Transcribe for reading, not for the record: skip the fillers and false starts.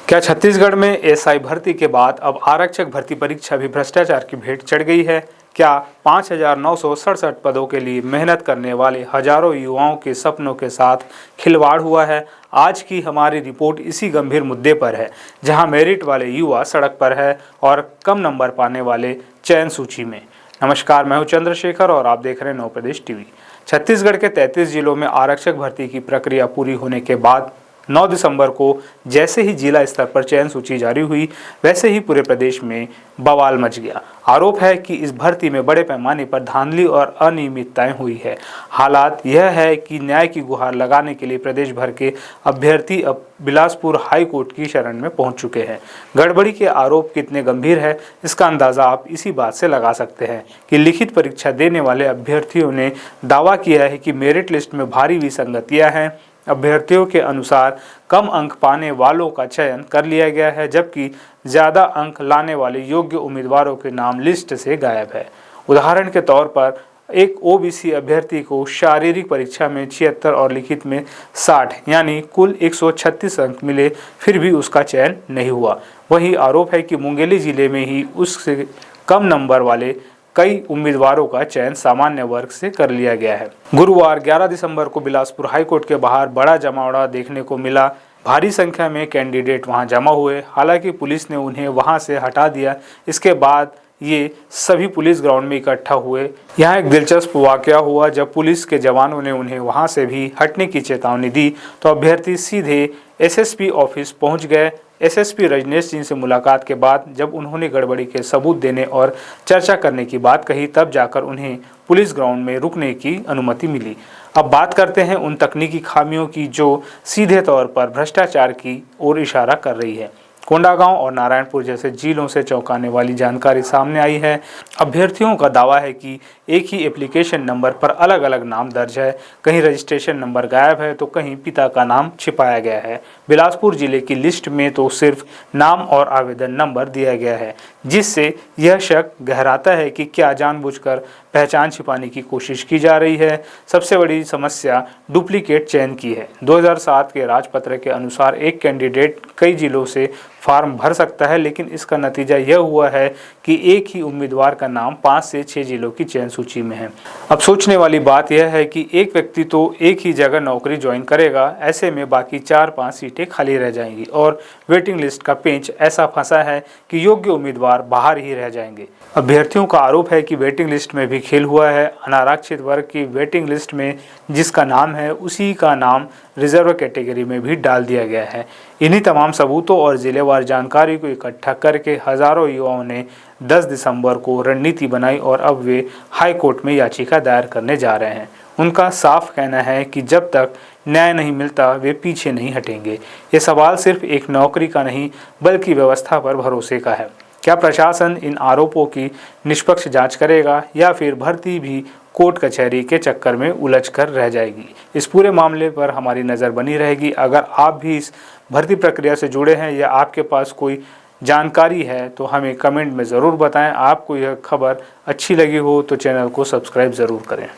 क्या छत्तीसगढ़ में एसआई भर्ती के बाद अब आरक्षक भर्ती परीक्षा भी भ्रष्टाचार की भेंट चढ़ गई है? क्या 5,967 पदों के लिए मेहनत करने वाले हजारों युवाओं के सपनों के साथ खिलवाड़ हुआ है? आज की हमारी रिपोर्ट इसी गंभीर मुद्दे पर है, जहां मेरिट वाले युवा सड़क पर है और कम नंबर पाने वाले चयन सूची में। नमस्कार, मैं हूं चंद्रशेखर और आप देख रहे हैं नव प्रदेश टीवी। छत्तीसगढ़ के 33 जिलों में आरक्षक भर्ती की प्रक्रिया पूरी होने के बाद 9 दिसंबर को जैसे ही जिला स्तर पर चयन सूची जारी हुई, वैसे ही पूरे प्रदेश में बवाल मच गया। आरोप है कि इस भर्ती में बड़े पैमाने पर धांधली और अनियमितताएं हुई है। हालात यह है कि न्याय की गुहार लगाने के लिए प्रदेश भर के अभ्यर्थी अब बिलासपुर हाई कोर्ट की शरण में पहुंच चुके हैं। गड़बड़ी के आरोप कितने गंभीर है, इसका अंदाजा आप इसी बात से लगा सकते हैं कि लिखित परीक्षा देने वाले अभ्यर्थियों ने दावा किया है कि मेरिट लिस्ट में भारी विसंगतियां हैं। अभ्यर्थियों के अनुसार कम अंक पाने वालों का चयन कर लिया गया है, जबकि ज़्यादा अंक लाने वाले योग्य उम्मीदवारों के नाम लिस्ट से गायब है। उदाहरण के तौर पर एक ओबीसी अभ्यर्थी को शारीरिक परीक्षा में 76 और लिखित में 60 यानी कुल 136 अंक मिले, फिर भी उसका चयन नहीं हुआ। वही आरोप है कि मुंगेली जिले में ही उससे कम नंबर वाले कई उम्मीदवारों का चयन सामान्य वर्ग से कर लिया गया है। गुरुवार 11 दिसंबर को बिलासपुर हाईकोर्ट के बाहर बड़ा जमावड़ा देखने को मिला। भारी संख्या में कैंडिडेट वहां जमा हुए। हालांकि पुलिस ने उन्हें वहां से हटा दिया। इसके बाद ये सभी पुलिस ग्राउंड में इकट्ठा हुए। यहाँ एक दिलचस्प वाकया हुआ। जब पुलिस के जवानों ने उन्हें वहां से भी हटने की चेतावनी दी तो अभ्यर्थी सीधे एसएसपी ऑफिस पहुंच गए। एसएसपी रजनेश सिंह से मुलाकात के बाद जब उन्होंने गड़बड़ी के सबूत देने और चर्चा करने की बात कही, तब जाकर उन्हें पुलिस ग्राउंड में रुकने की अनुमति मिली। अब बात करते हैं उन तकनीकी खामियों की जो सीधे तौर पर भ्रष्टाचार की ओर इशारा कर रही है। कोंडागांव और नारायणपुर जैसे जिलों से चौंकाने वाली जानकारी सामने आई है। अभ्यर्थियों का दावा है कि एक ही एप्लीकेशन नंबर पर अलग अलग नाम दर्ज है। कहीं रजिस्ट्रेशन नंबर गायब है तो कहीं पिता का नाम छिपाया गया है। बिलासपुर जिले की लिस्ट में तो सिर्फ नाम और आवेदन नंबर दिया गया है, जिससे यह शक गहराता है कि क्या जानबूझकर पहचान छिपाने की कोशिश की जा रही है। सबसे बड़ी समस्या डुप्लीकेट चयन की है। 2007 के राजपत्र के अनुसार एक कैंडिडेट कई जिलों से फॉर्म भर सकता है, लेकिन इसका नतीजा यह हुआ है कि एक ही उम्मीदवार का नाम 5 से 6 जिलों की चयन सूची में है। अब सोचने वाली बात यह है कि एक व्यक्ति तो एक ही जगह नौकरी ज्वाइन करेगा, ऐसे में बाकी 4-5 सीटें खाली रह जाएंगी और वेटिंग लिस्ट का पेंच ऐसा फंसा है कि योग्य उम्मीदवार बाहर ही रह जाएंगे। अभ्यर्थियों का आरोप है कि वेटिंग लिस्ट में भी खेल हुआ है। अनारक्षित वर्ग की वेटिंग लिस्ट में जिसका नाम है, उसी का नाम रिजर्व कैटेगरी में भी डाल दिया गया है। इन्हीं तमाम सबूतों और जिलेवार जानकारी को इकट्ठा करके हजारों युवाओं ने 10 दिसंबर को रणनीति बनाई और अब वे हाई कोर्ट में याचिका दायर करने जा रहे हैं। उनका साफ कहना है कि जब तक न्याय नहीं मिलता वे पीछे नहीं हटेंगे। ये सवाल सिर्फ एक नौकरी का नहीं, बल्कि व्यवस्था पर भरोसे का है। क्या प्रशासन इन आरोपों की निष्पक्ष जांच करेगा या फिर भर्ती भी कोर्ट कचहरी के चक्कर में उलझ कर रह जाएगी? इस पूरे मामले पर हमारी नज़र बनी रहेगी। अगर आप भी इस भर्ती प्रक्रिया से जुड़े हैं या आपके पास कोई जानकारी है तो हमें कमेंट में ज़रूर बताएं। आपको यह खबर अच्छी लगी हो तो चैनल को सब्सक्राइब ज़रूर करें।